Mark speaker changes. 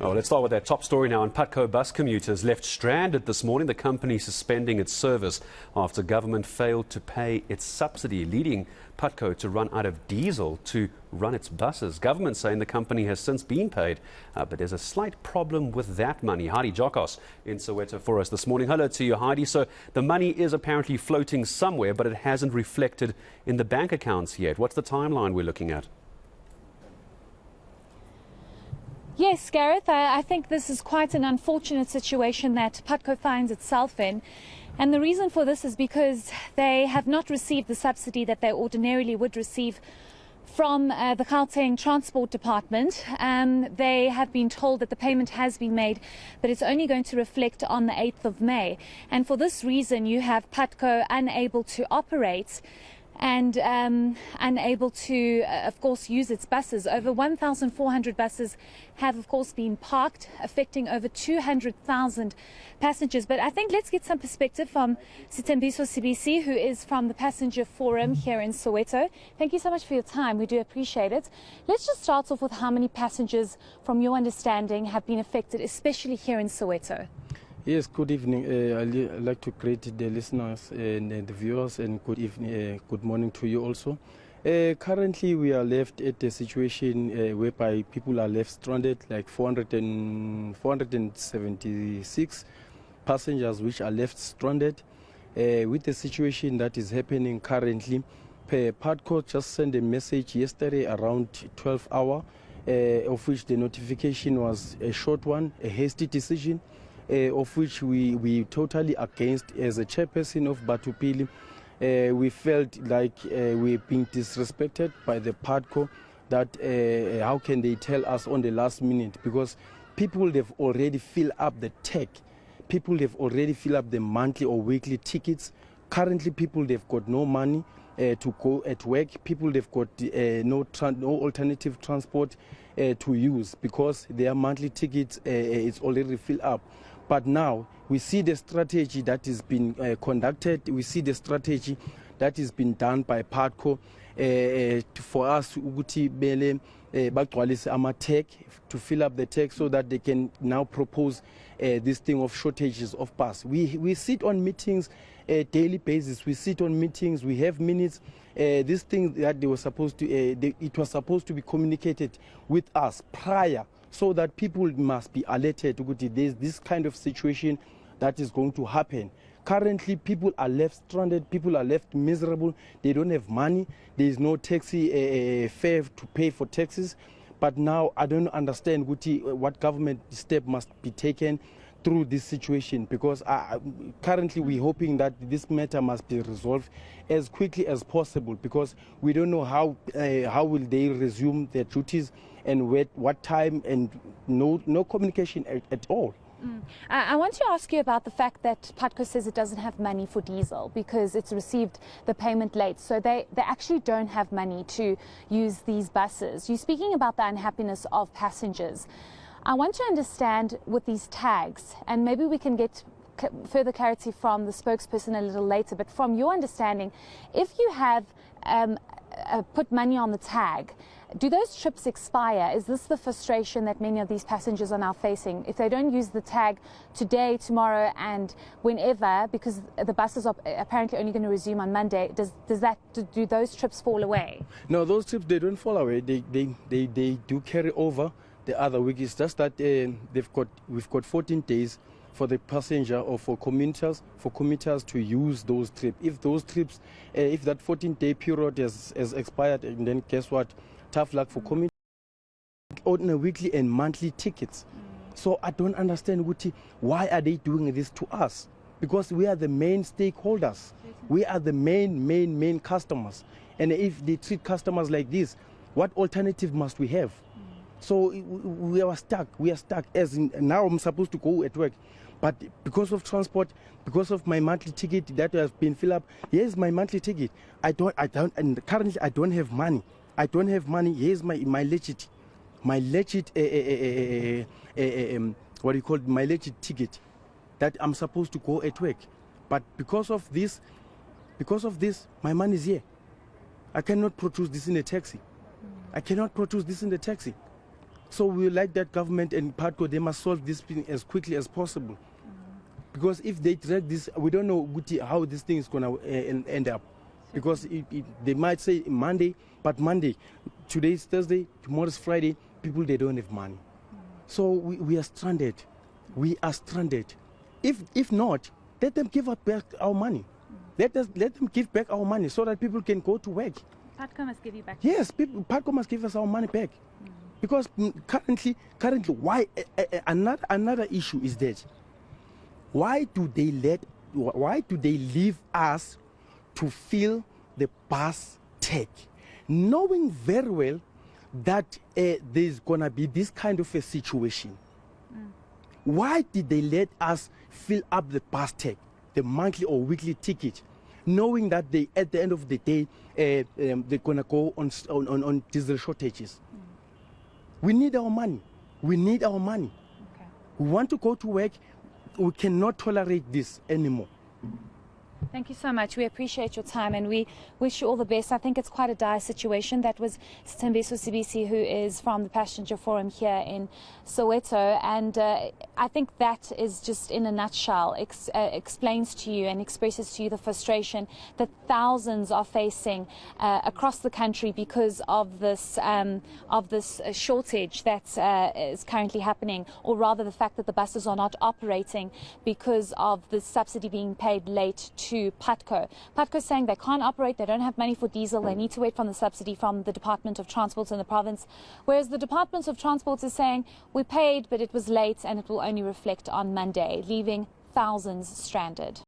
Speaker 1: Oh, let's start with that top story now. On Putco Bus commuters left stranded this morning. The company suspending its service after government failed to pay its subsidy, leading Putco to run out of diesel to run its buses. Government saying the company has since been paid, but there's a slight problem with that money. Heidi Giokos in Soweto for us this morning. Hello to you, Heidi. So the money is apparently floating somewhere, but it hasn't reflected in the bank accounts yet. What's the timeline we're looking at?
Speaker 2: Yes, Gareth, I think this is quite an unfortunate situation that Putco finds itself in. And the reason for this is because they have not received the subsidy that they ordinarily would receive from the Gauteng Transport Department. They have been told that the payment has been made, but it's only going to reflect on the 8th of May. And for this reason, you have Putco unable to operate and unable to, of course, use its buses. Over 1,400 buses have, of course, been parked, affecting over 200,000 passengers. But I think let's get some perspective from Sitembiso CBC, who is from the Passenger Forum here in Soweto. Thank you so much for your time. We do appreciate it. Let's just start off with how many passengers, from your understanding, have been affected, especially here in Soweto.
Speaker 3: Yes, good evening. I'd like to greet the listeners and the viewers, and good evening, good morning to you also. Currently, we are left at a situation whereby people are left stranded, like 476 passengers which are left stranded. With the situation that is happening currently, Putco just sent a message yesterday around 12 hours, of which the notification was a short one, a hasty decision. Of which we totally against. As a chairperson of Batupili, we felt like we're being disrespected by the Putco, that how can they tell us on the last minute, because people, they've already filled up the tag. People, they've already filled up the monthly or weekly tickets. Currently, people, they've got no money to go at work. People, they've got no alternative transport to use, because their monthly tickets is already filled up. But now we see the strategy that is being conducted. We see the strategy that has been done by Putco for us to fill up the tech, so that they can now propose this thing of shortages of bus. We sit on meetings daily basis. We sit on meetings. We have minutes. This thing that they were supposed to, it was supposed to be communicated with us prior, so that people must be alerted. There's this kind of situation that is going to happen. Currently, people are left stranded. People are left miserable. They don't have money. There is no taxi fare to pay for taxis. But now I don't understand what government step must be taken through this situation, because currently we're hoping that this matter must be resolved as quickly as possible, because we don't know how will they resume their duties and what time, and no communication at all.
Speaker 2: I want to ask you about the fact that Putco says it doesn't have money for diesel because it's received the payment late. So they actually don't have money to use these buses. You're speaking about the unhappiness of passengers. I want to understand with these tags, and maybe we can get further clarity from the spokesperson a little later, but from your understanding, if you have put money on the tag, do those trips expire? Is this the frustration that many of these passengers are now facing? If they don't use the tag today, tomorrow, and whenever, because the buses are apparently only going to resume on Monday, do those trips fall away?
Speaker 3: No, those trips, they don't fall away. They do carry over the other week. It's just that we've got 14 days for the passenger or for commuters to use those trips. If those trips, if that 14-day period has expired, and then guess what? Tough luck for commuters on a weekly and monthly tickets. So I don't understand, why are they doing this to us? Because we are the main stakeholders. We are the main customers. And if they treat customers like this, what alternative must we have? So we are stuck. We are stuck. As in, now I'm supposed to go at work, but because of transport, because of my monthly ticket that has been filled up, here's my monthly ticket. And currently I don't have money. I don't have money. Here's my legit my legit ticket that I'm supposed to go at work. But because of this, my money is here. I cannot produce this in a taxi. I cannot produce this in the taxi. So we would like that government and Putco, they must solve this thing as quickly as possible. Because if they drag this, we don't know how this thing is going to end up. Because they might say Monday, but Monday, today is Thursday, tomorrow is Friday, people, they don't have money. So we are stranded. We are stranded. If not, let them give us back our money. Let them give back our money so that people can go to work.
Speaker 2: Putco must give you back.
Speaker 3: Yes, Putco must give us our money back. Because currently, why another issue is that why do they leave us to fill the bus tag, knowing very well that there's gonna be this kind of a situation? Why did they let us fill up the bus tag, the monthly or weekly ticket, knowing that they, at the end of the day, they're gonna go on diesel shortages? We need our money. We need our money.
Speaker 2: Okay.
Speaker 3: We want to go to work. We cannot tolerate this anymore.
Speaker 2: Thank you so much. We appreciate your time and we wish you all the best. I think it's quite a dire situation. That was Sitembiso Sibisi, who is from the Passenger Forum here in Soweto. And I think that is just in a nutshell explains to you and expresses to you the frustration that thousands are facing across the country because of this shortage that is currently happening, or rather the fact that the buses are not operating because of the subsidy being paid late to Putco. Putco saying they can't operate, they don't have money for diesel, they need to wait for the subsidy from the Department of Transport in the province, whereas the Department of Transport is saying we paid but it was late and it will only reflect on Monday, leaving thousands stranded.